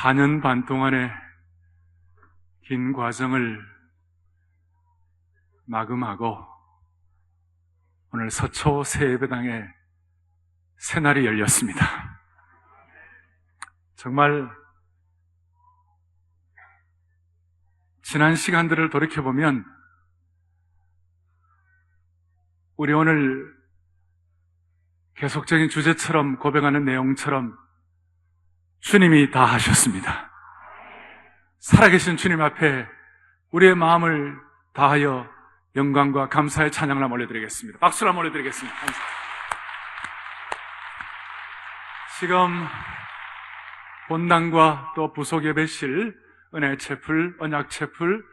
4년 반 동안의 긴 과정을 마감하고 오늘 서초 새예배당에 새날이 열렸습니다. 정말 지난 시간들을 돌이켜보면 우리 오늘 계속적인 주제처럼 고백하는 내용처럼 주님이 다 하셨습니다. 살아계신 주님 앞에 우리의 마음을 다하여 영광과 감사의 찬양을 한번 올려드리겠습니다. 박수를 한번 올려드리겠습니다. 지금 본당과 또 부속 예배실, 은혜 채플, 언약 채플,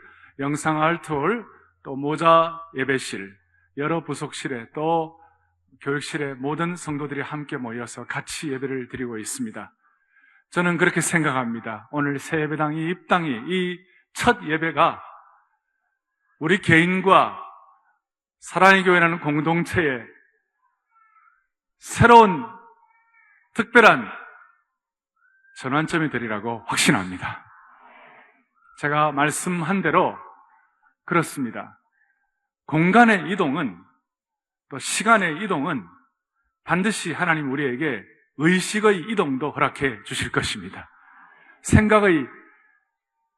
영상 알트홀, 또 모자 예배실, 여러 부속실에 또 교육실에 모든 성도들이 함께 모여서 같이 예배를 드리고 있습니다. 저는 그렇게 생각합니다. 오늘 새예배당 이 입당이, 이 첫 예배가 우리 개인과 사랑의 교회라는 공동체의 새로운 특별한 전환점이 되리라고 확신합니다. 제가 말씀한 대로 그렇습니다. 공간의 이동은, 또 시간의 이동은 반드시 하나님 우리에게 의식의 이동도 허락해 주실 것입니다. 생각의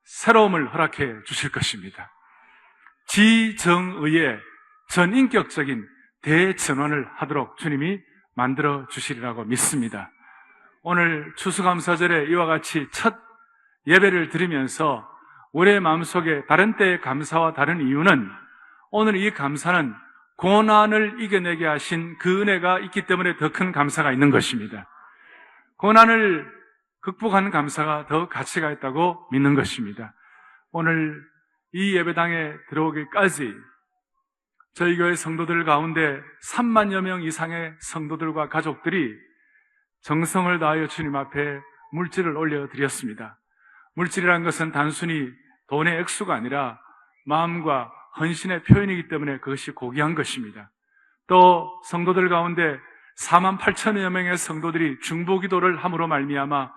새로움을 허락해 주실 것입니다. 지정의의 전인격적인 대전환을 하도록 주님이 만들어 주시리라고 믿습니다. 오늘 추수감사절에 이와 같이 첫 예배를 드리면서 우리의 마음속에 다른 때의 감사와 다른 이유는 오늘 이 감사는 고난을 이겨내게 하신 그 은혜가 있기 때문에 더 큰 감사가 있는 것입니다. 고난을 극복하는 감사가 더 가치가 있다고 믿는 것입니다. 오늘 이 예배당에 들어오기까지 저희 교회 성도들 가운데 3만여 명 이상의 성도들과 가족들이 정성을 다하여 주님 앞에 물질을 올려드렸습니다. 물질이란 것은 단순히 돈의 액수가 아니라 마음과 헌신의 표현이기 때문에 그것이 고귀한 것입니다. 또 성도들 가운데 4만 8천여 명의 성도들이 중보기도를 함으로 말미암아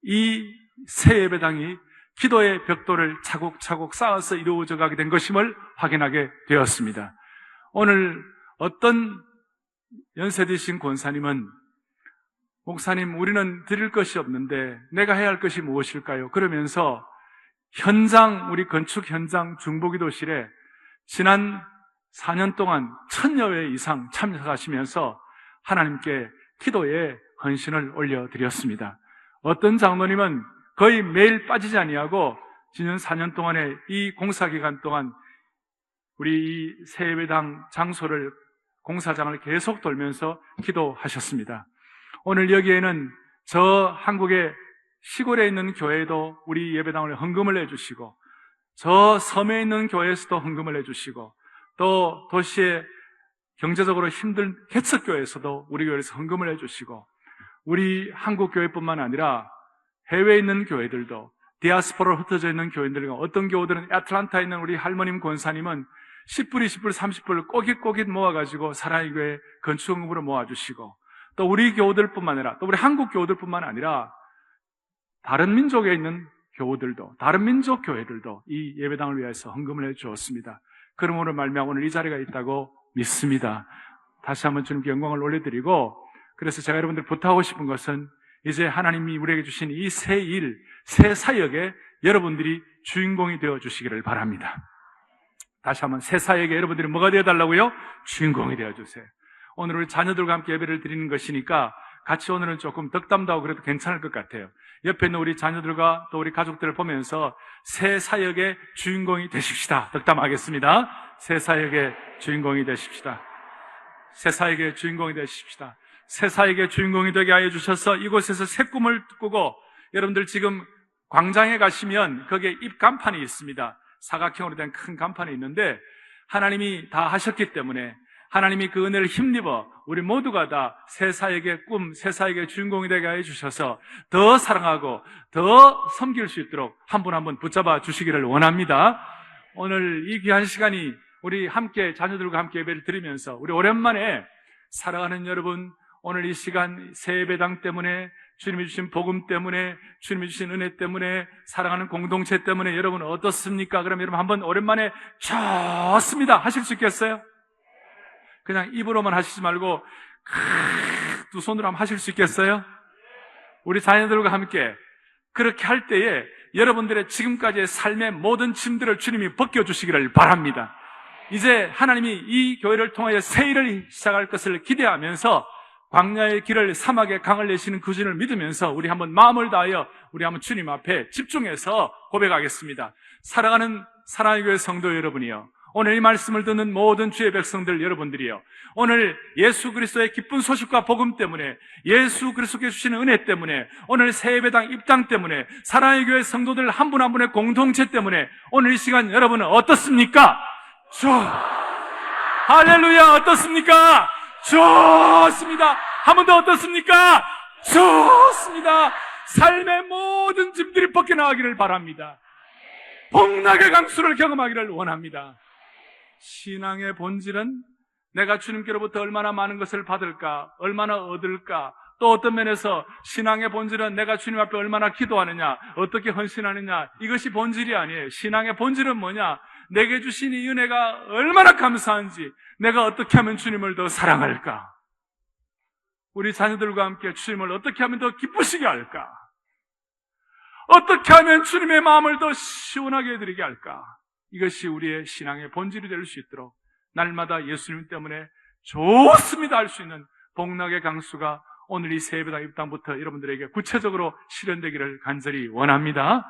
이 새 예배당이 기도의 벽돌을 차곡차곡 쌓아서 이루어져 가게 된 것임을 확인하게 되었습니다. 오늘 어떤 연세 드신 권사님은 목사님, 우리는 드릴 것이 없는데 내가 해야 할 것이 무엇일까요? 그러면서 우리 건축 현장 중보기도실에 지난 4년 동안 1000여 회 이상 참석하시면서 하나님께 기도에 헌신을 올려드렸습니다. 어떤 장로님은 거의 매일 빠지지 아니하고 지난 4년 동안의 이 공사기간 동안 우리 이 새예배당 장소를, 공사장을 계속 돌면서 기도하셨습니다. 오늘 여기에는 저 한국의 시골에 있는 교회도 우리 예배당을 헌금을 해주시고, 저 섬에 있는 교회에서도 헌금을 해주시고, 또 도시의 경제적으로 힘든 개척교회에서도 우리 교회에서 헌금을 해주시고, 우리 한국 교회뿐만 아니라 해외에 있는 교회들도, 디아스포라로 흩어져 있는 교회들과 어떤 교회들은 애틀란타에 있는 우리 할머님 권사님은 10불, 20불, 30불을 꼬깃꼬깃 모아가지고 사랑의 교회 건축헌금으로 모아주시고, 또 우리 교우들뿐만 아니라, 또 우리 한국 교우들뿐만 아니라 다른 민족에 있는 교우들도, 다른 민족 교회들도 이 예배당을 위해서 헌금을 해주었습니다. 그러므로 말미암아 오늘 이 자리가 있다고 믿습니다. 다시 한번 주님께 영광을 올려드리고, 그래서 제가 여러분들 부탁하고 싶은 것은 이제 하나님이 우리에게 주신 이 새 일, 새 사역에 여러분들이 주인공이 되어 주시기를 바랍니다. 다시 한번 새 사역에 여러분들이 뭐가 되어달라고요? 주인공이 되어주세요. 오늘 우리 자녀들과 함께 예배를 드리는 것이니까 같이 오늘은 조금 덕담도 하고 그래도 괜찮을 것 같아요. 옆에 있는 우리 자녀들과 또 우리 가족들을 보면서 새 사역의 주인공이 되십시다. 덕담하겠습니다. 새 사역의 주인공이 되십시다. 새 사역의 주인공이 되십시다. 새 사역의 주인공이 되게 하여 주셔서 이곳에서 새 꿈을 꾸고, 여러분들 지금 광장에 가시면 거기에 입간판이 있습니다. 사각형으로 된 큰 간판이 있는데 하나님이 다 하셨기 때문에 하나님이 그 은혜를 힘입어 우리 모두가 다 새 사역의 꿈, 새 사역의 주인공이 되게 해 주셔서 더 사랑하고 더 섬길 수 있도록 한 분 한 분 붙잡아 주시기를 원합니다. 오늘 이 귀한 시간이 우리 함께 자녀들과 함께 예배를 드리면서 우리 오랜만에 사랑하는 여러분, 오늘 이 시간 새 예배당 때문에 주님이 주신 복음 때문에, 주님이 주신 은혜 때문에, 사랑하는 공동체 때문에 여러분 어떻습니까? 그럼 여러분 한번 오랜만에 좋습니다 하실 수 있겠어요? 그냥 입으로만 하시지 말고 두 손으로 한번 하실 수 있겠어요? 우리 자녀들과 함께 그렇게 할 때에 여러분들의 지금까지의 삶의 모든 짐들을 주님이 벗겨주시기를 바랍니다. 이제 하나님이 이 교회를 통하여 새 일을 시작할 것을 기대하면서 광야의 길을, 사막의 강을 내시는 그 주님을 믿으면서 우리 한번 마음을 다하여 우리 한번 주님 앞에 집중해서 고백하겠습니다. 사랑하는 사랑의 교회 성도 여러분이요, 오늘 이 말씀을 듣는 모든 주의 백성들 여러분들이요, 오늘 예수 그리스도의 기쁜 소식과 복음 때문에, 예수 그리스도께 주시는 은혜 때문에, 오늘 새 예배당 입당 때문에, 사랑의 교회 성도들 한 분 한 분의 공동체 때문에 오늘 이 시간 여러분은 어떻습니까? 할렐루야! 어떻습니까? 좋습니다. 한 번 더 어떻습니까? 좋습니다. 삶의 모든 짐들이 벗겨나가기를 바랍니다. 복락의 강수를 경험하기를 원합니다. 신앙의 본질은 내가 주님께로부터 얼마나 많은 것을 받을까, 얼마나 얻을까, 또 어떤 면에서 신앙의 본질은 내가 주님 앞에 얼마나 기도하느냐, 어떻게 헌신하느냐, 이것이 본질이 아니에요. 신앙의 본질은 뭐냐? 내게 주신 이 은혜가 얼마나 감사한지, 내가 어떻게 하면 주님을 더 사랑할까, 우리 자녀들과 함께 주님을 어떻게 하면 더 기쁘시게 할까, 어떻게 하면 주님의 마음을 더 시원하게 해드리게 할까, 이것이 우리의 신앙의 본질이 될 수 있도록 날마다 예수님 때문에 좋습니다 할 수 있는 복락의 강수가 오늘 이 새 예배당 입당부터 여러분들에게 구체적으로 실현되기를 간절히 원합니다.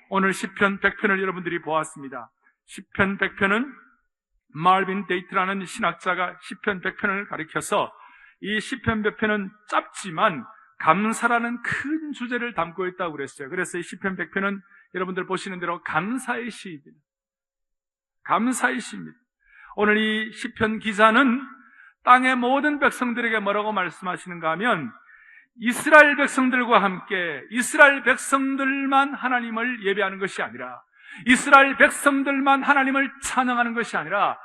오늘 시편 100편을 여러분들이 보았습니다. 시편 100편은 말빈 데이트라는 신학자가 시편 100편을 가리켜서 이 시편 100편은 짧지만 감사라는 큰 주제를 담고 있다고 그랬어요. 그래서 이 시편 100편은 여러분들 보시는 대로 감사의 시입니다. 감사의 시입니다. 오늘 이 시편 기자는 땅의 모든 백성들에게 뭐라고 말씀하시는가 하면, 이스라엘 백성들과 함께 이스라엘 백성들만 하나님을 예배하는 것이 아니라, 이스라엘 백성들만 하나님을 찬양하는 것이 아니라,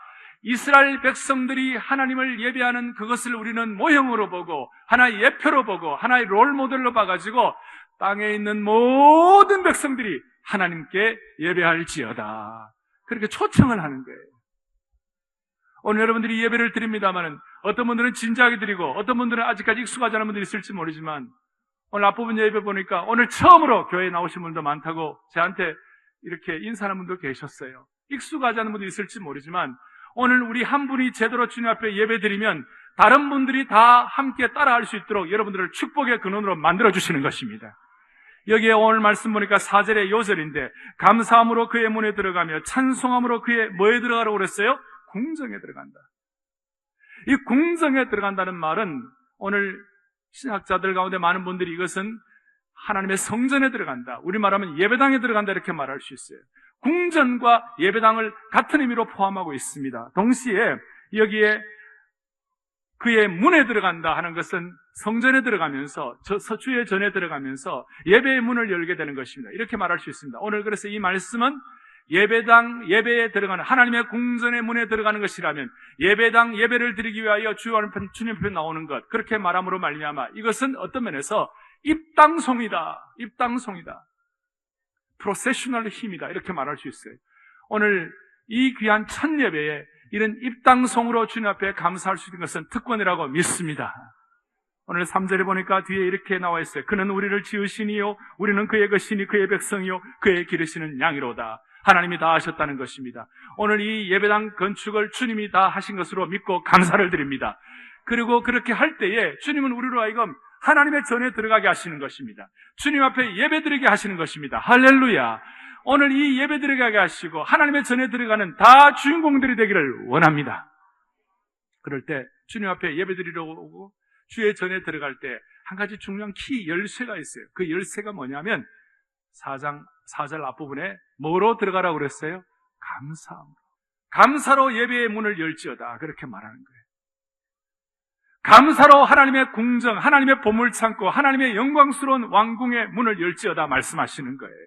이스라엘 백성들이 하나님을 예배하는 그것을 우리는 모형으로 보고 하나의 예표로 보고 하나의 롤모델로 봐가지고 땅에 있는 모든 백성들이 하나님께 예배할지어다, 그렇게 초청을 하는 거예요. 오늘 여러분들이 예배를 드립니다마는 어떤 분들은 진지하게 드리고 어떤 분들은 아직까지 익숙하지 않은 분들이 있을지 모르지만, 오늘 앞부분 예배 보니까 오늘 처음으로 교회에 나오신 분도 많다고 저한테 이렇게 인사하는 분도 계셨어요. 익숙하지 않은 분도 있을지 모르지만 오늘 우리 한 분이 제대로 주님 앞에 예배 드리면 다른 분들이 다 함께 따라할 수 있도록 여러분들을 축복의 근원으로 만들어주시는 것입니다. 여기에 오늘 말씀 보니까 4절의 요절인데, 감사함으로 그의 문에 들어가며 찬송함으로 그의 뭐에 들어가라고 그랬어요? 궁정에 들어간다. 이 궁정에 들어간다는 말은 오늘 신학자들 가운데 많은 분들이 이것은 하나님의 성전에 들어간다, 우리말하면 예배당에 들어간다, 이렇게 말할 수 있어요. 궁전과 예배당을 같은 의미로 포함하고 있습니다. 동시에 여기에 그의 문에 들어간다 하는 것은 성전에 들어가면서, 주의 전에 들어가면서 예배의 문을 열게 되는 것입니다. 이렇게 말할 수 있습니다. 오늘 그래서 이 말씀은 예배당, 예배에 들어가는, 하나님의 궁전의 문에 들어가는 것이라면 예배당, 예배를 드리기 위하여 주님 앞에 나오는 것, 그렇게 말함으로 말미암아 이것은 어떤 면에서 입당송이다, 입당송이다, 프로세셔널 힘이다, 이렇게 말할 수 있어요. 오늘 이 귀한 첫 예배에 이런 입당송으로 주님 앞에 감사할 수 있는 것은 특권이라고 믿습니다. 오늘 3절에 보니까 뒤에 이렇게 나와 있어요. 그는 우리를 지으시니요 우리는 그의 것이니 그의 백성이요 그의 기르시는 양이로다. 하나님이 다 하셨다는 것입니다. 오늘 이 예배당 건축을 주님이 다 하신 것으로 믿고 감사를 드립니다. 그리고 그렇게 할 때에 주님은 우리로 하여금 하나님의 전에 들어가게 하시는 것입니다. 주님 앞에 예배드리게 하시는 것입니다. 할렐루야. 오늘 이 예배드리게 하시고 하나님의 전에 들어가는 다 주인공들이 되기를 원합니다. 그럴 때 주님 앞에 예배드리러 오고 주의 전에 들어갈 때 한 가지 중요한 키 열쇠가 있어요. 그 열쇠가 뭐냐면 4절 앞부분에 뭐로 들어가라고 그랬어요? 감사함으로. 감사로 예배의 문을 열지어다, 그렇게 말하는 거예요. 감사로 하나님의 궁정, 하나님의 보물창고, 하나님의 영광스러운 왕궁의 문을 열지어다 말씀하시는 거예요.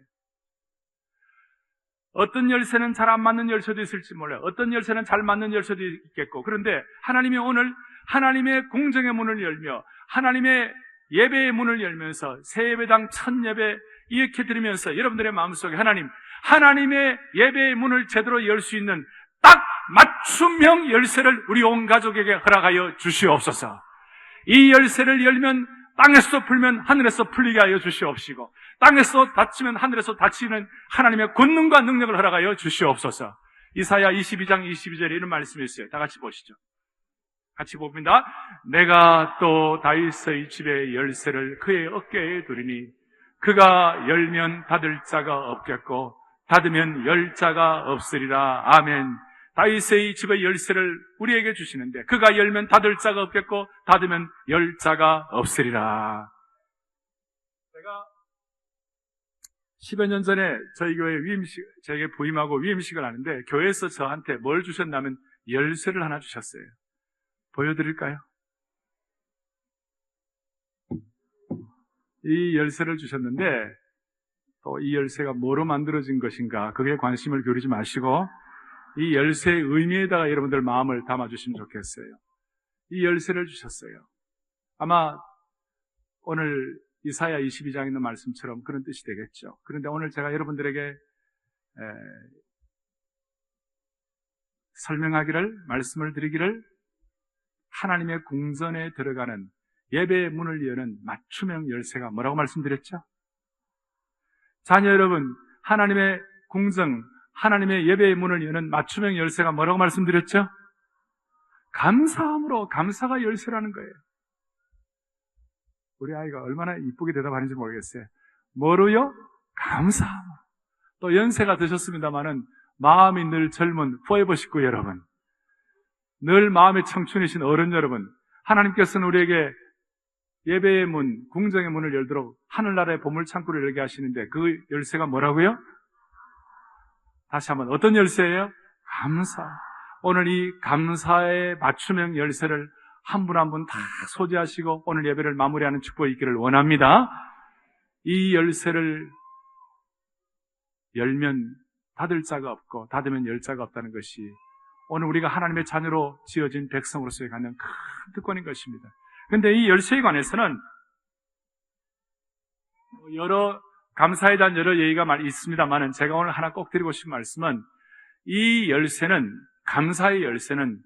어떤 열쇠는 잘 안 맞는 열쇠도 있을지 몰라요. 어떤 열쇠는 잘 맞는 열쇠도 있겠고, 그런데 하나님이 오늘 하나님의 궁정의 문을 열며 하나님의 예배의 문을 열면서 새 예배당 첫 예배 이렇게 드리면서 여러분들의 마음속에 하나님의 예배의 문을 제대로 열 수 있는 딱 맞춤형 열쇠를 우리 온 가족에게 허락하여 주시옵소서. 이 열쇠를 열면 땅에서 풀면 하늘에서 풀리게 하여 주시옵시고, 땅에서 닫히면 하늘에서 닫히는 하나님의 권능과 능력을 허락하여 주시옵소서. 이사야 22장 22절에 이런 말씀이 있어요. 다 같이 보시죠. 같이 봅니다. 내가 또 다윗의 집의 열쇠를 그의 어깨에 두리니 그가 열면 닫을 자가 없겠고 닫으면 열 자가 없으리라. 아멘. 다윗의 집의 열쇠를 우리에게 주시는데 그가 열면 닫을 자가 없겠고 닫으면 열 자가 없으리라. 제가 10여 년 전에 저희 교회 저에게 부임하고 위임식을 하는데 교회에서 저한테 뭘 주셨냐면 열쇠를 하나 주셨어요. 보여드릴까요? 이 열쇠를 주셨는데 또 이 열쇠가 뭐로 만들어진 것인가 그게 관심을 기울이지 마시고 이 열쇠의 의미에다가 여러분들 마음을 담아주시면 좋겠어요. 이 열쇠를 주셨어요. 아마 오늘 이사야 22장에 있는 말씀처럼 그런 뜻이 되겠죠. 그런데 오늘 제가 여러분들에게 말씀을 드리기를 하나님의 궁전에 들어가는 예배의 문을 여는 맞춤형 열쇠가 뭐라고 말씀드렸죠? 자녀 여러분, 하나님의 궁전, 하나님의 예배의 문을 여는 맞춤형 열쇠가 뭐라고 말씀드렸죠? 감사함으로, 감사가 열쇠라는 거예요. 우리 아이가 얼마나 이쁘게 대답하는지 모르겠어요. 뭐로요? 감사함으로. 또 연세가 드셨습니다마는 마음이 늘 젊은 포에버 식구 여러분, 늘 마음의 청춘이신 어른 여러분, 하나님께서는 우리에게 예배의 문, 궁정의 문을 열도록 하늘나라의 보물창고를 열게 하시는데 그 열쇠가 뭐라고요? 다시 한번 어떤 열쇠예요? 감사. 오늘 이 감사의 맞춤형 열쇠를 한 분 한 분 다 소지하시고 오늘 예배를 마무리하는 축복이 있기를 원합니다. 이 열쇠를 열면 닫을 자가 없고 닫으면 열 자가 없다는 것이 오늘 우리가 하나님의 자녀로 지어진 백성으로서의 갖는 큰 특권인 것입니다. 그런데 이 열쇠에 관해서는 감사에 대한 여러 예의가 있습니다만은 제가 오늘 하나 꼭 드리고 싶은 말씀은 이 열쇠는, 감사의 열쇠는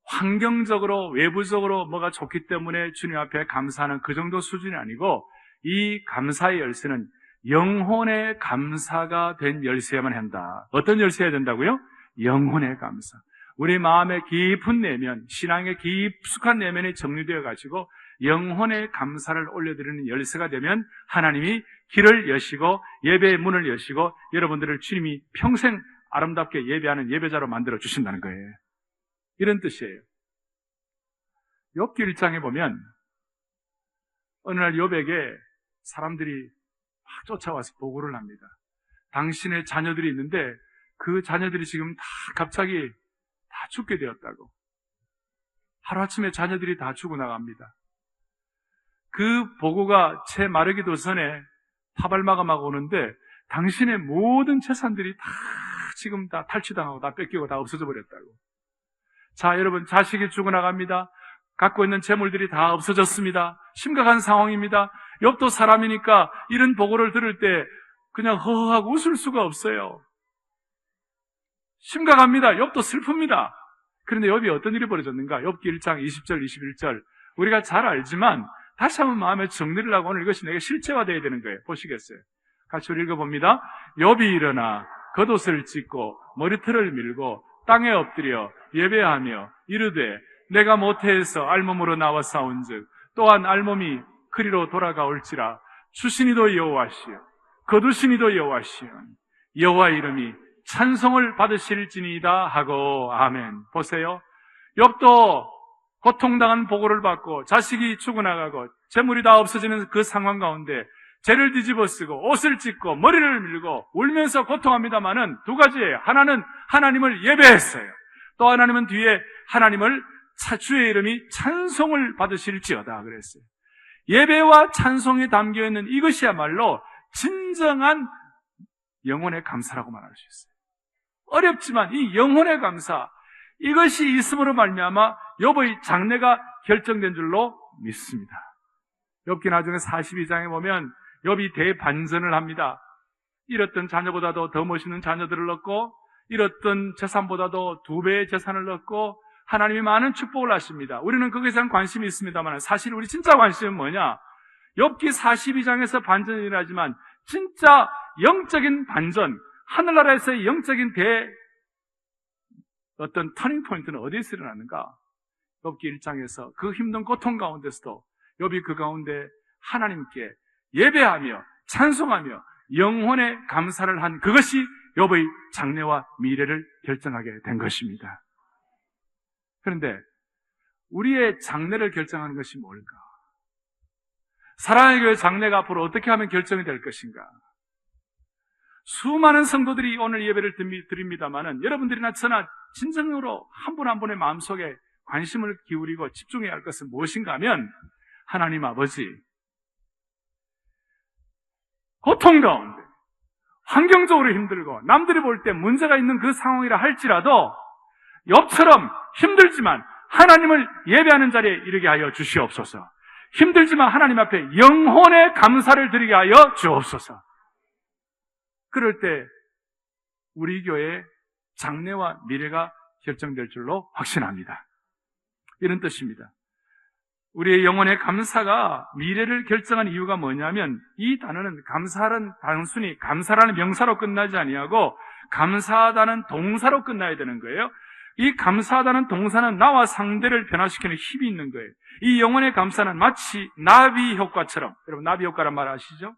환경적으로, 외부적으로 뭐가 좋기 때문에 주님 앞에 감사하는 그 정도 수준이 아니고 이 감사의 열쇠는 영혼의 감사가 된 열쇠야만 한다. 어떤 열쇠여야 된다고요? 영혼의 감사. 우리 마음의 깊은 내면, 신앙의 깊숙한 내면이 정리되어 가지고 영혼의 감사를 올려드리는 열쇠가 되면 하나님이 길을 여시고 예배의 문을 여시고 여러분들을 주님이 평생 아름답게 예배하는 예배자로 만들어 주신다는 거예요. 이런 뜻이에요. 욥기 1장에 보면 어느 날 욥에게 사람들이 막 쫓아와서 보고를 합니다. 당신의 자녀들이 있는데 그 자녀들이 지금 다 갑자기 다 죽게 되었다고. 하루아침에 자녀들이 다 죽어나갑니다. 그 보고가 채 마르기도 전에 타발마감하고 오는데 당신의 모든 재산들이 다 지금 다 탈취당하고 다 뺏기고 다 없어져 버렸다고. 자, 여러분, 자식이 죽어나갑니다. 갖고 있는 재물들이 다 없어졌습니다. 심각한 상황입니다. 욥도 사람이니까 이런 보고를 들을 때 그냥 허허하고 웃을 수가 없어요. 심각합니다. 욥도 슬픕니다. 그런데 욥이 어떤 일이 벌어졌는가? 욥기 1장 20절, 21절 우리가 잘 알지만 다시 한번 마음에 정리를 하고 오늘 이것이 내게 실체화되어야 되는 거예요. 보시겠어요? 같이 우리 읽어봅니다. 욥이 일어나 겉옷을 찢고 머리털을 밀고 땅에 엎드려 예배하며 이르되 내가 모태에서 알몸으로 나와 싸운즉 또한 알몸이 그리로 돌아가올지라 주시니도 여호와시요 거두시니도 여호와시요 여호와 이름이 찬송을 받으실지니이다 하고 아멘. 보세요. 욥도 고통당한 보고를 받고 자식이 죽어나가고 재물이 다 없어지는 그 상황 가운데 죄를 뒤집어쓰고 옷을 찢고 머리를 밀고 울면서 고통합니다마는 두 가지예요. 하나는 하나님을 예배했어요. 또 하나님은 뒤에 하나님을 주의 이름이 찬송을 받으실지어다 그랬어요. 예배와 찬송이 담겨있는 이것이야말로 진정한 영혼의 감사라고 말할 수 있어요. 어렵지만 이 영혼의 감사, 이것이 있음으로 말미암아 욥의 장래가 결정된 줄로 믿습니다. 욥기 나중에 42장에 보면 욥이 대반전을 합니다. 잃었던 자녀보다도 더 멋있는 자녀들을 얻고 잃었던 재산보다도 2배의 재산을 얻고 하나님이 많은 축복을 하십니다. 우리는 거기에 대한 관심이 있습니다만 사실 우리 진짜 관심은 뭐냐? 욥기 42장에서 반전이 일어나지만 진짜 영적인 반전, 하늘나라에서의 영적인 어떤 터닝 포인트는 어디에서 일어나는가? 욥기 1장에서 그 힘든 고통 가운데서도 욥이 그 가운데 하나님께 예배하며 찬송하며 영혼의 감사를 한 그것이 욥의 장래와 미래를 결정하게 된 것입니다. 그런데 우리의 장래를 결정하는 것이 뭘까? 사랑의 교회 장래가 앞으로 어떻게 하면 결정이 될 것인가? 수많은 성도들이 오늘 예배를 드립니다마는 여러분들이나 저나 진정으로 한 분 한 분의 마음속에 관심을 기울이고 집중해야 할 것은 무엇인가 하면 하나님 아버지, 고통 가운데 환경적으로 힘들고 남들이 볼 때 문제가 있는 그 상황이라 할지라도 욥처럼 힘들지만 하나님을 예배하는 자리에 이르게 하여 주시옵소서. 힘들지만 하나님 앞에 영혼의 감사를 드리게 하여 주옵소서. 그럴 때 우리 교회의 장래와 미래가 결정될 줄로 확신합니다. 이런 뜻입니다. 우리의 영혼의 감사가 미래를 결정한 이유가 뭐냐면 이 단어는 감사는 단순히 감사라는 명사로 끝나지 아니하고 감사하다는 동사로 끝나야 되는 거예요. 이 감사하다는 동사는 나와 상대를 변화시키는 힘이 있는 거예요. 이 영혼의 감사는 마치 나비 효과처럼, 여러분 나비 효과란 말 아시죠?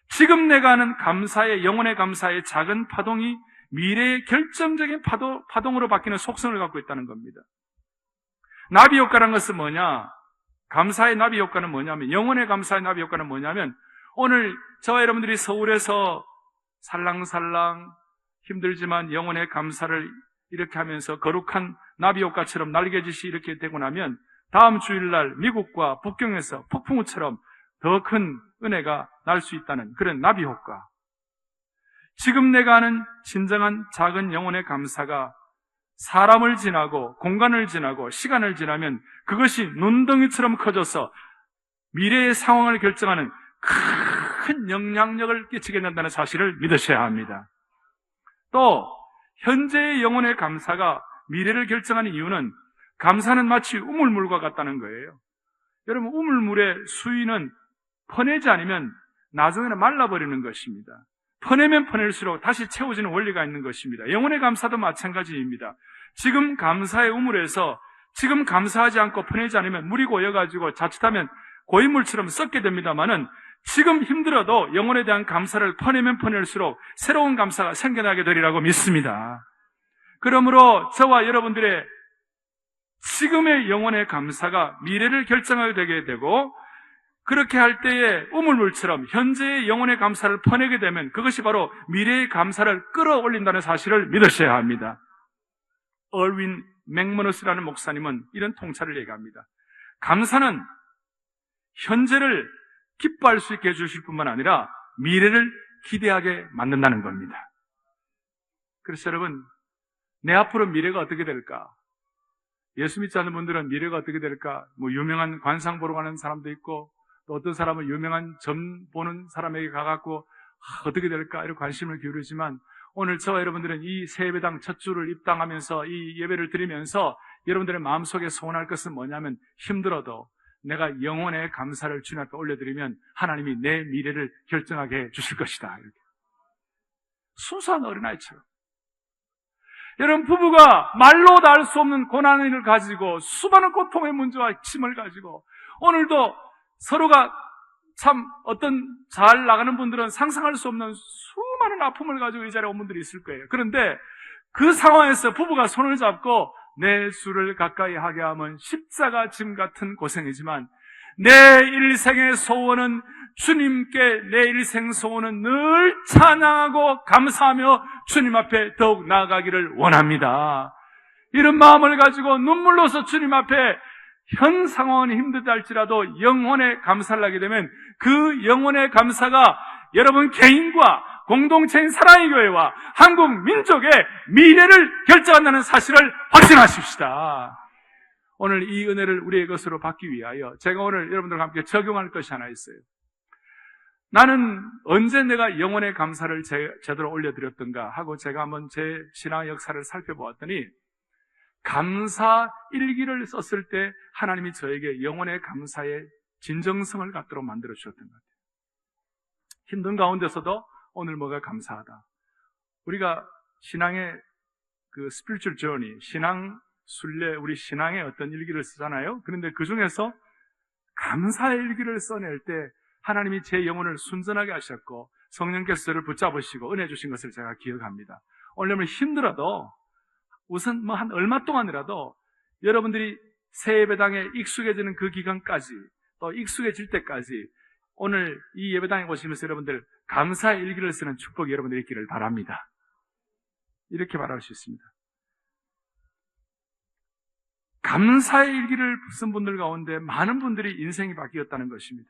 지금 내가 하는 감사의, 영혼의 감사의 작은 파동이 미래의 결정적인 파동으로 바뀌는 속성을 갖고 있다는 겁니다. 나비 효과라는 것은 뭐냐? 감사의 나비 효과는 뭐냐면, 영혼의 감사의 나비 효과는 뭐냐면, 오늘 저와 여러분들이 서울에서 살랑살랑 힘들지만 영혼의 감사를 이렇게 하면서 거룩한 나비 효과처럼 날개짓이 이렇게 되고 나면 다음 주일날 미국과 북경에서 폭풍우처럼 더 큰 은혜가 날 수 있다는 그런 나비 효과. 지금 내가 하는 진정한 작은 영혼의 감사가 사람을 지나고 공간을 지나고 시간을 지나면 그것이 눈덩이처럼 커져서 미래의 상황을 결정하는 큰 영향력을 끼치게 된다는 사실을 믿으셔야 합니다. 또 현재의 영혼의 감사가 미래를 결정하는 이유는 감사는 마치 우물물과 같다는 거예요. 여러분, 우물물의 수위는 퍼내지 않으면 나중에는 말라버리는 것입니다. 퍼내면 퍼낼수록 다시 채워지는 원리가 있는 것입니다. 영혼의 감사도 마찬가지입니다. 지금 감사의 우물에서 지금 감사하지 않고 퍼내지 않으면 물이 고여가지고 자칫하면 고인물처럼 썩게 됩니다만은 지금 힘들어도 영혼에 대한 감사를 퍼내면 퍼낼수록 새로운 감사가 생겨나게 되리라고 믿습니다. 그러므로 저와 여러분들의 지금의 영혼의 감사가 미래를 결정하게 되게 되고 그렇게 할 때에 우물물처럼 현재의 영혼의 감사를 퍼내게 되면 그것이 바로 미래의 감사를 끌어올린다는 사실을 믿으셔야 합니다. 얼윈 맥머너스라는 목사님은 이런 통찰을 얘기합니다. 감사는 현재를 기뻐할 수 있게 해주실 뿐만 아니라 미래를 기대하게 만든다는 겁니다. 그래서 여러분, 내 앞으로 미래가 어떻게 될까? 예수 믿지 않는 분들은 미래가 어떻게 될까? 유명한 관상 보러 가는 사람도 있고 또 어떤 사람은 유명한 점 보는 사람에게 가갖고 어떻게 될까? 이런 관심을 기울이지만 오늘 저와 여러분들은 이 새 예배당 첫 주를 입당하면서 이 예배를 드리면서 여러분들의 마음속에 소원할 것은 뭐냐면 힘들어도 내가 영혼의 감사를 주님 앞에 올려드리면 하나님이 내 미래를 결정하게 해 주실 것이다. 이렇게. 순수한 어린아이처럼. 여러분, 부부가 말로 다 할 수 없는 고난을 가지고 수많은 고통의 문제와 짐을 가지고 오늘도 서로가 참 어떤 잘 나가는 분들은 상상할 수 없는 수많은 아픔을 가지고 이 자리에 온 분들이 있을 거예요. 그런데 그 상황에서 부부가 손을 잡고 내 주를 가까이 하게 하면 십자가 짐 같은 고생이지만 내 일생의 소원은 주님께 내 일생 소원은 늘 찬양하고 감사하며 주님 앞에 더욱 나아가기를 원합니다. 이런 마음을 가지고 눈물로서 주님 앞에 현 상황은 힘들다 할지라도 영혼의 감사를 하게 되면 그 영혼의 감사가 여러분 개인과 공동체인 사랑의 교회와 한국 민족의 미래를 결정한다는 사실을 확신하십시다. 오늘 이 은혜를 우리의 것으로 받기 위하여 제가 오늘 여러분들과 함께 적용할 것이 하나 있어요. 나는 언제 내가 영혼의 감사를 제대로 올려드렸던가 하고 제가 한번 제 신앙의 역사를 살펴보았더니 감사 일기를 썼을 때 하나님이 저에게 영혼의 감사의 진정성을 갖도록 만들어 주셨던 것 같아요. 힘든 가운데서도 오늘 뭐가 감사하다. 우리가 신앙의 그 spiritual journey, 신앙 순례, 우리 신앙의 어떤 일기를 쓰잖아요. 그런데 그 중에서 감사의 일기를 써낼 때 하나님이 제 영혼을 순전하게 하셨고 성령께서 저를 붙잡으시고 은혜 주신 것을 제가 기억합니다. 오늘 힘들어도 우선 한 얼마 동안이라도 여러분들이 새 예배당에 익숙해지는 그 기간까지 또 익숙해질 때까지 오늘 이 예배당에 오시면서 여러분들 감사의 일기를 쓰는 축복이 여러분들이 있기를 바랍니다. 이렇게 말할 수 있습니다. 감사의 일기를 쓴 분들 가운데 많은 분들이 인생이 바뀌었다는 것입니다.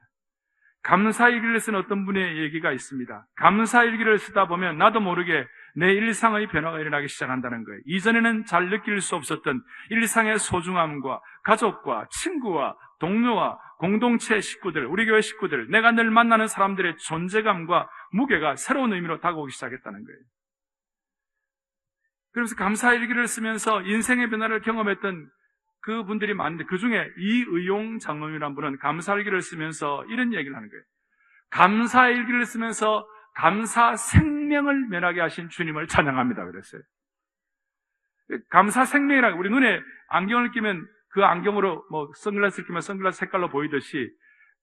감사의 일기를 쓴 어떤 분의 얘기가 있습니다. 감사의 일기를 쓰다 보면 나도 모르게 내 일상의 변화가 일어나기 시작한다는 거예요. 이전에는 잘 느낄 수 없었던 일상의 소중함과 가족과 친구와 동료와 공동체 식구들, 우리 교회 식구들, 내가 늘 만나는 사람들의 존재감과 무게가 새로운 의미로 다가오기 시작했다는 거예요. 그래서 감사의 일기를 쓰면서 인생의 변화를 경험했던 그 분들이 많은데 그 중에 이의용 장로님이라는 분은 감사 일기를 쓰면서 이런 얘기를 하는 거예요. 감사 일기를 쓰면서 감사 생명을 면하게 하신 주님을 찬양합니다. 그랬어요. 감사 생명이라고 우리 눈에 안경을 끼면 그 안경으로 선글라스를 끼면 선글라스 색깔로 보이듯이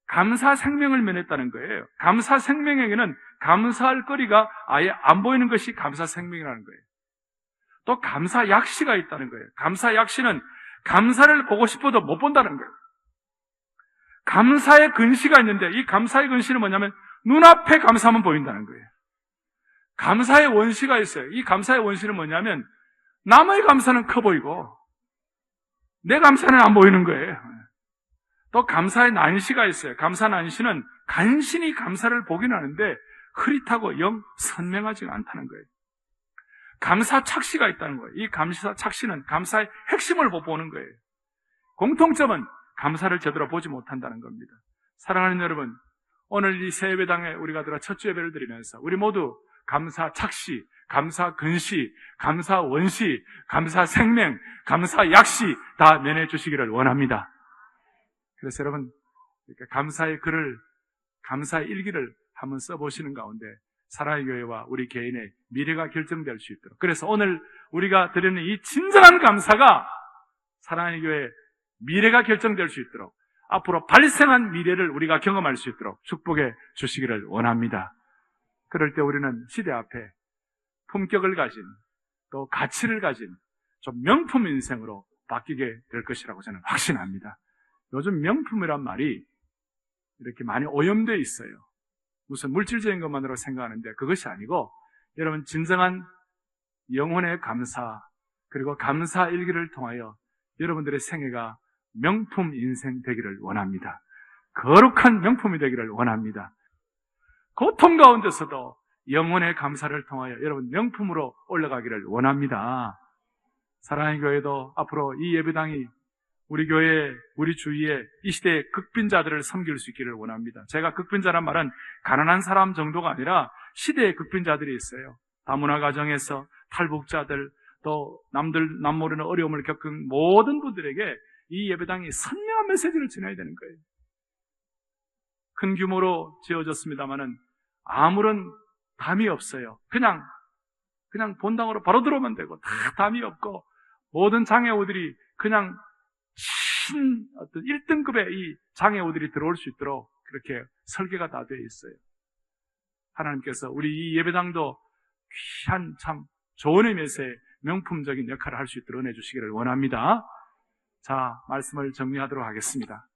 감사 생명을 면했다는 거예요. 감사 생명에게는 감사할 거리가 아예 안 보이는 것이 감사 생명이라는 거예요. 또 감사 약시가 있다는 거예요. 감사 약시는 감사를 보고 싶어도 못 본다는 거예요. 감사의 근시가 있는데 이 감사의 근시는 뭐냐면 눈앞에 감사만 보인다는 거예요. 감사의 원시가 있어요. 이 감사의 원시는 뭐냐면 남의 감사는 커 보이고 내 감사는 안 보이는 거예요. 또 감사의 난시가 있어요. 감사 난시는 간신히 감사를 보긴 하는데 흐릿하고 영 선명하지가 않다는 거예요. 감사 착시가 있다는 거예요. 이 감사 착시는 감사의 핵심을 못 보는 거예요. 공통점은 감사를 제대로 보지 못한다는 겁니다. 사랑하는 여러분, 오늘 이 새 예배당에 우리가 들어 첫 주 예배를 드리면서 우리 모두 감사 착시, 감사 근시, 감사 원시, 감사 생명, 감사 약시 다 면해 주시기를 원합니다. 그래서 여러분, 감사의 글을, 감사의 일기를 한번 써보시는 가운데 사랑의 교회와 우리 개인의 미래가 결정될 수 있도록, 그래서 오늘 우리가 드리는 이 진정한 감사가 사랑의 교회의 미래가 결정될 수 있도록 앞으로 발생한 미래를 우리가 경험할 수 있도록 축복해 주시기를 원합니다. 그럴 때 우리는 시대 앞에 품격을 가진 또 가치를 가진 좀 명품 인생으로 바뀌게 될 것이라고 저는 확신합니다. 요즘 명품이란 말이 이렇게 많이 오염되어 있어요. 무슨 물질적인 것만으로 생각하는데 그것이 아니고 여러분 진정한 영혼의 감사 그리고 감사 일기를 통하여 여러분들의 생애가 명품 인생 되기를 원합니다. 거룩한 명품이 되기를 원합니다. 고통 가운데서도 영혼의 감사를 통하여 여러분 명품으로 올라가기를 원합니다. 사랑의 교회도 앞으로 이 예배당이 우리 교회, 우리 주위에 이 시대의 극빈자들을 섬길 수 있기를 원합니다. 제가 극빈자란 말은 가난한 사람 정도가 아니라 시대의 극빈자들이 있어요. 다문화 가정에서 탈북자들, 또 남 모르는 어려움을 겪은 모든 분들에게 이 예배당이 선명한 메시지를 전해야 되는 거예요. 큰 규모로 지어졌습니다마는 아무런 담이 없어요. 그냥 본당으로 바로 들어오면 되고 다 담이 없고 모든 장애우들이 그냥 어떤 1등급의 이 장애우들이 들어올 수 있도록 그렇게 설계가 다 되어 있어요. 하나님께서 우리 이 예배당도 귀한 참 좋은 의미에서의 명품적인 역할을 할 수 있도록 은혜 주시기를 원합니다. 자, 말씀을 정리하도록 하겠습니다.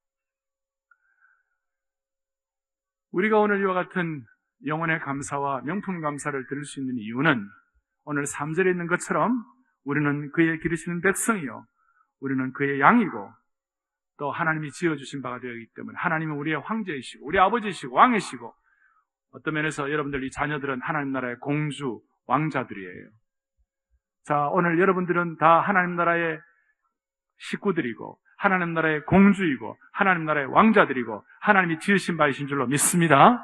우리가 오늘 이와 같은 영혼의 감사와 명품 감사를 드릴 수 있는 이유는 오늘 3절에 있는 것처럼 우리는 그의 기르시는 백성이요 우리는 그의 양이고 또 하나님이 지어주신 바가 되었기 때문에 하나님은 우리의 황제이시고 우리 아버지이시고 왕이시고 어떤 면에서 여러분들 이 자녀들은 하나님 나라의 공주, 왕자들이에요. 자, 오늘 여러분들은 다 하나님 나라의 식구들이고 하나님 나라의 공주이고 하나님 나라의 왕자들이고 하나님이 지으신 바이신 줄로 믿습니다.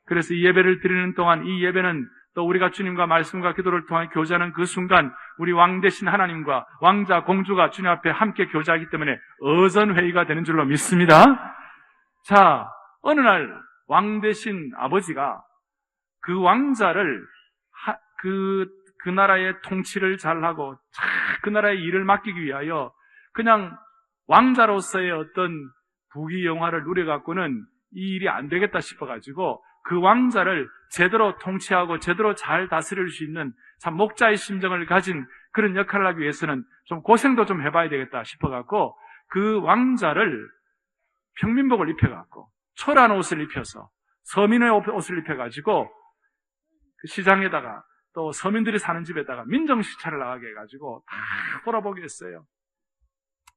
그래서 이 예배를 드리는 동안 이 예배는 또 우리가 주님과 말씀과 기도를 통해 교제하는 그 순간 우리 왕 대신 하나님과 왕자, 공주가 주님 앞에 함께 교제하기 때문에 어전회의가 되는 줄로 믿습니다. 자, 어느 날 왕 대신 아버지가 그 왕자를 그 나라의 통치를 잘하고 그 나라의 일을 맡기기 위하여 그냥 왕자로서의 어떤 부귀영화를 누려갖고는 이 일이 안 되겠다 싶어가지고 그 왕자를 제대로 통치하고 제대로 잘 다스릴 수 있는 참 목자의 심정을 가진 그런 역할을 하기 위해서는 좀 고생도 좀 해봐야 되겠다 싶어갖고 그 왕자를 평민복을 입혀갖고 초라한 옷을 입혀서 서민의 옷을 입혀가지고 그 시장에다가 또 서민들이 사는 집에다가 민정시찰을 나가게 해가지고 다 돌아보게 했어요.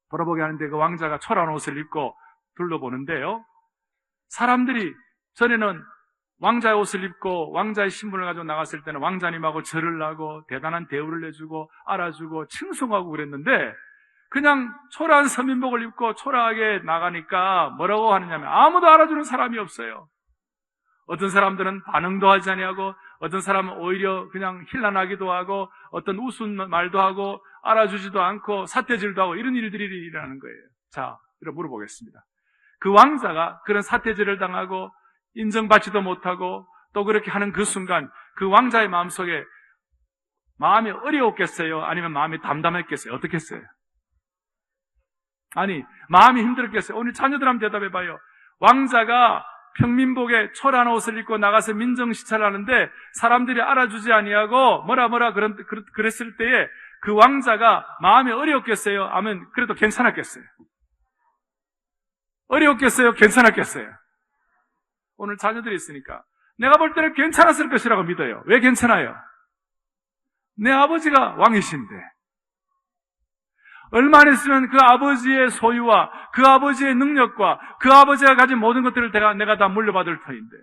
돌아보게 하는데 그 왕자가 초라한 옷을 입고 둘러보는데요. 사람들이 전에는 왕자의 옷을 입고 왕자의 신분을 가지고 나갔을 때는 왕자님하고 절을 하고 대단한 대우를 해주고 알아주고 칭송하고 그랬는데 그냥 초라한 서민복을 입고 초라하게 나가니까 뭐라고 하느냐면 아무도 알아주는 사람이 없어요. 어떤 사람들은 반응도 하지 아니하고 어떤 사람은 오히려 그냥 힐난하기도 하고 어떤 우스운 말도 하고 알아주지도 않고 삿대질도 하고 이런 일들이 일어나는 거예요. 자, 이렇게 물어보겠습니다. 그 왕자가 그런 삿대질을 당하고 인정받지도 못하고 또 그렇게 하는 그 순간 그 왕자의 마음속에 마음이 어려웠겠어요? 아니면 마음이 담담했겠어요? 어떻겠어요? 아니, 마음이 힘들었겠어요? 오늘 자녀들 한번 대답해봐요. 왕자가 평민복에 초라한 옷을 입고 나가서 민정시찰을 하는데 사람들이 알아주지 아니하고 뭐라 그랬을 때에 그 왕자가 마음이 어려웠겠어요? 아니면 그래도 괜찮았겠어요? 어려웠겠어요? 괜찮았겠어요? 오늘 자녀들이 있으니까 내가 볼 때는 괜찮았을 것이라고 믿어요. 왜 괜찮아요? 내 아버지가 왕이신데 얼마 안 있으면 그 아버지의 소유와 그 아버지의 능력과 그 아버지가 가진 모든 것들을 내가 다 물려받을 터인데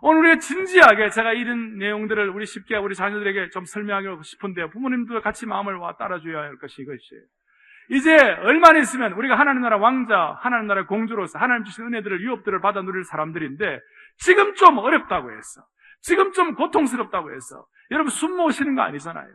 오늘 우리가 진지하게 제가 이런 내용들을 쉽게 우리 자녀들에게 좀 설명하고 싶은데 부모님도 같이 마음을 따라줘야 할 것이 이것이에요. 이제 얼마 안 있으면 우리가 하나님 나라 왕자, 하나님 나라 공주로서 하나님 주신 은혜들을 유업들을 받아 누릴 사람들인데 지금 좀 어렵다고 해서 지금 좀 고통스럽다고 해서 여러분 숨 못 쉬는 거 아니잖아요.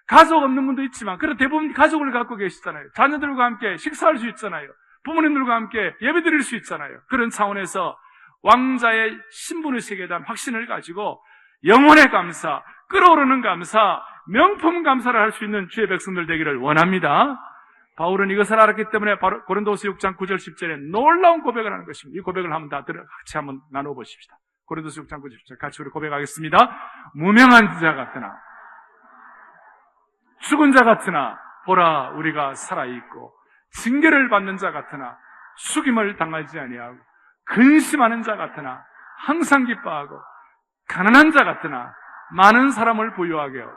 가족 없는 분도 있지만 그래도 대부분 가족을 갖고 계시잖아요. 자녀들과 함께 식사할 수 있잖아요. 부모님들과 함께 예배 드릴 수 있잖아요. 그런 차원에서 왕자의 신분의식에 대한 확신을 가지고 영혼의 감사, 끓어오르는 감사, 명품 감사를 할 수 있는 주의 백성들 되기를 원합니다. 바울은 이것을 알았기 때문에 바로 고린도서 6장 9절 10절에 놀라운 고백을 하는 것입니다. 이 고백을 같이 한번 나눠보십시다. 고린도서 6장 9절 10절 같이 우리 고백하겠습니다. 무명한 자 같으나 죽은 자 같으나 보라 우리가 살아있고 징계를 받는 자 같으나 죽임을 당하지 아니하고 근심하는 자 같으나 항상 기뻐하고 가난한 자 같으나 많은 사람을 부유하게 하고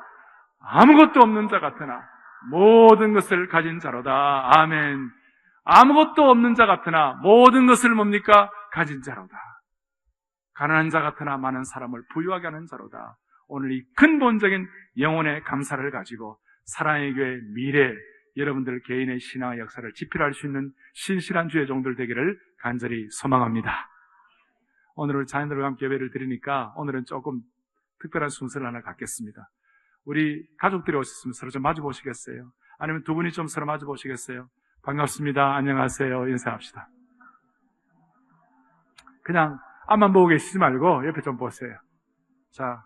아무것도 없는 자 같으나 모든 것을 가진 자로다. 아멘. 아무것도 없는 자 같으나 모든 것을 뭡니까? 가진 자로다. 가난한 자 같으나 많은 사람을 부유하게 하는 자로다. 오늘 이 근본적인 영혼의 감사를 가지고 사랑의 교회 미래 여러분들 개인의 신앙의 역사를 지필할 수 있는 신실한 주의 종들 되기를 간절히 소망합니다. 오늘 자녀들과 함께 예배를 드리니까 오늘은 조금 특별한 순서를 하나 갖겠습니다. 우리 가족들이 오셨으면 서로 좀 마주 보시겠어요? 아니면 두 분이 좀 서로 마주 보시겠어요? 반갑습니다. 안녕하세요. 인사합시다. 그냥 앞만 보고 계시지 말고 옆에 좀 보세요. 자,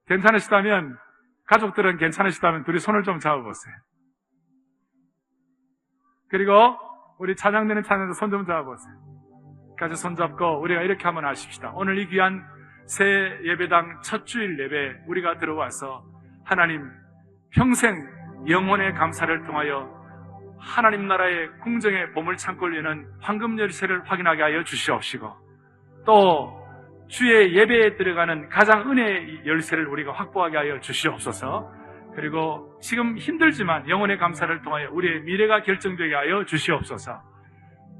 괜찮으시다면 가족들은 괜찮으시다면 둘이 손을 좀 잡아보세요. 그리고 우리 찬양되는 찬양들 손 좀 잡아보세요. 같이 손잡고 우리가 이렇게 한번 하십시다. 오늘 이 귀한 새 예배당 첫 주일 예배 우리가 들어와서 하나님 평생 영혼의 감사를 통하여 하나님 나라의 궁정의 보물창고를 여는 황금 열쇠를 확인하게 하여 주시옵시고 또 주의 예배에 들어가는 가장 은혜의 열쇠를 우리가 확보하게 하여 주시옵소서. 그리고 지금 힘들지만 영혼의 감사를 통하여 우리의 미래가 결정되게 하여 주시옵소서.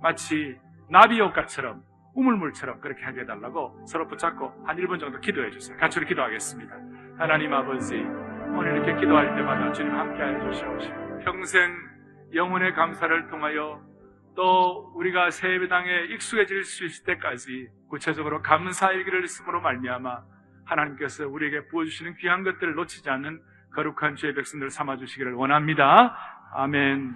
마치 나비효과처럼 우물물처럼 그렇게 하게 해달라고 서로 붙잡고 한 1분 정도 기도해 주세요. 같이 우리 기도하겠습니다. 하나님 아버지, 오늘 이렇게 기도할 때마다 주님 함께하여 주시옵시고 평생 영혼의 감사를 통하여 또 우리가 새 예배당에 익숙해질 수 있을 때까지 구체적으로 감사일기를 쓰므로 말미암아 하나님께서 우리에게 부어주시는 귀한 것들을 놓치지 않는 거룩한 주의 백성들 삼아주시기를 원합니다. 아멘.